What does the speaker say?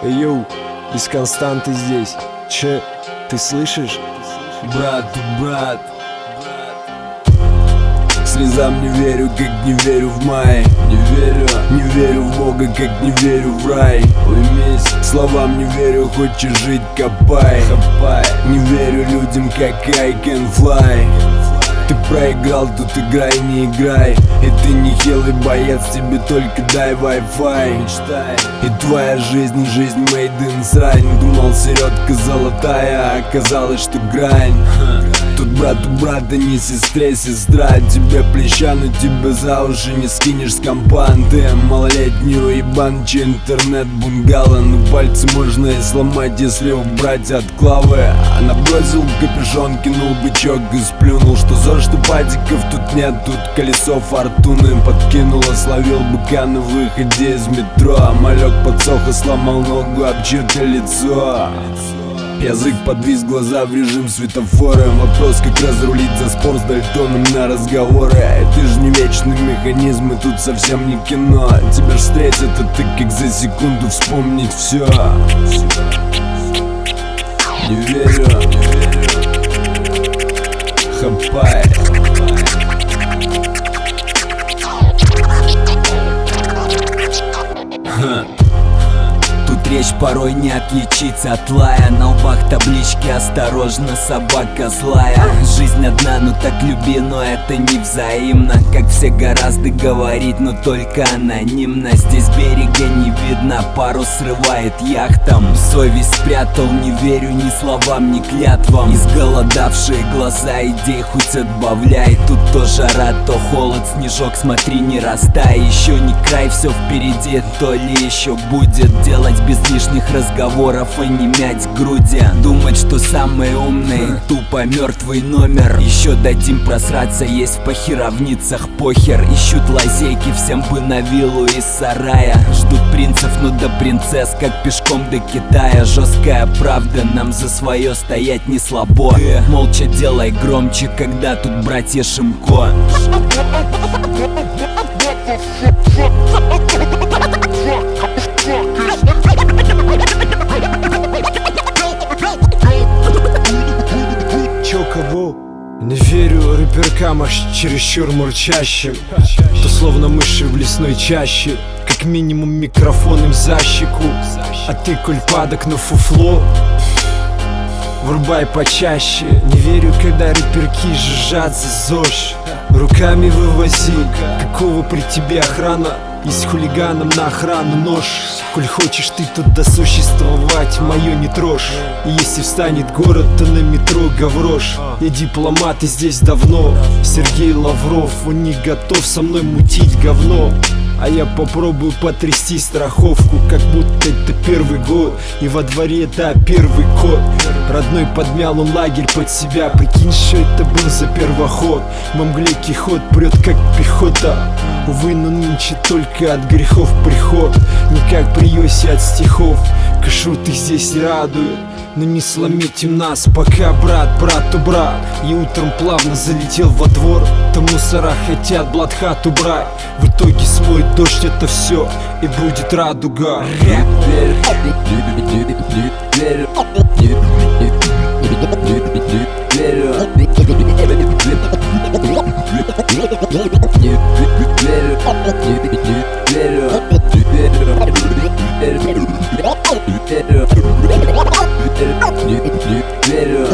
Йоу, из Константы здесь. Че, ты слышишь? Брат. Слезам не верю, как не верю в май. Не верю в Бога, как не верю в рай. Уймись, словам не верю, хочешь жить, копай. Не верю людям, как I can fly. Ты проиграл, тут играй, не играй. И ты не хилый боец, тебе только дай Wi-Fi. Мечтай. И твоя жизнь made in срань. Думал, середка золотая, а оказалось, что грань. Тут брат у брата, не сестре сестра. Тебе плеча, но тебе за уши не скинешь с компанты. Малолетний уебан, че интернет бунгало. Ну пальцы можно и сломать, если убрать от клавы. Она бросил капюшон, кинул бычок и сплюнул. Что зор, что патиков тут нет, тут колесо фортуны подкинуло. Словил быка на выходе из метро. А малек подсох и сломал ногу об чье-то лицо. Язык подвис, глаза в режим светофора. Вопрос, как разрулить за спор с Дальтоном на разговоры. Это же не вечный механизм, и тут совсем не кино. Тебя ж встретят, а ты как за секунду вспомнить все. Не верю. Хапай. Речь порой не отличить от лая. На лбах таблички «Осторожно, собака злая». Жизнь одна, ну так люби, но это не взаимно. Как все гораздо говорить, но только анонимно. Здесь берега не видно, пару срывает яхтам. Совесть спрятал, не верю ни словам, ни клятвам. Изголодавшие глаза идей хоть отбавляй. Тут то жара, то холод, снежок, смотри, не растай. Еще не край, все впереди, то ли еще будет. Делать без лишних разговоров и не мять груди. Думать, что самые умные, тупо мертвый номер. Еще дадим просраться, есть в похеровницах похер. Ищут лазейки, всем бы на виллу из сарая. Ждут принцев, но до принцесс, как пешком до Китая. Жесткая правда, нам за свое стоять не слабо. Молча делай громче, когда тут братья Шимко. Чё, кого? Не верю рэперкам, аж чересчур мурчащим. То словно мыши в лесной чаще. Как минимум микрофон им за щеку. А ты, коль падок на фуфло, врубай почаще. Не верю, когда рэперки жужжат за ЗОЖ. Руками вывози, какого при тебе охрана? И с хулиганом на охрану нож. Коль хочешь ты тут досуществовать, мое не трожь. И если встанет город, то на метро гаврош. Я дипломат и здесь давно. Сергей Лавров, он не готов со мной мутить говно. А я попробую потрясти страховку, как будто это первый год. И во дворе, да, первый кот. Родной подмял он лагерь под себя. Прикинь, что это был за первоход. Во мгле кихот прет, как пехота. Увы, но нынче только от грехов приход. Не как при Йосе от стихов. Кашруты здесь радуют, но не сломите нас, пока брату брат. И утром плавно залетел во двор. Там мусора хотят блатхат убрать. В итоге смоет дождь это все, и будет радуга. Не верю.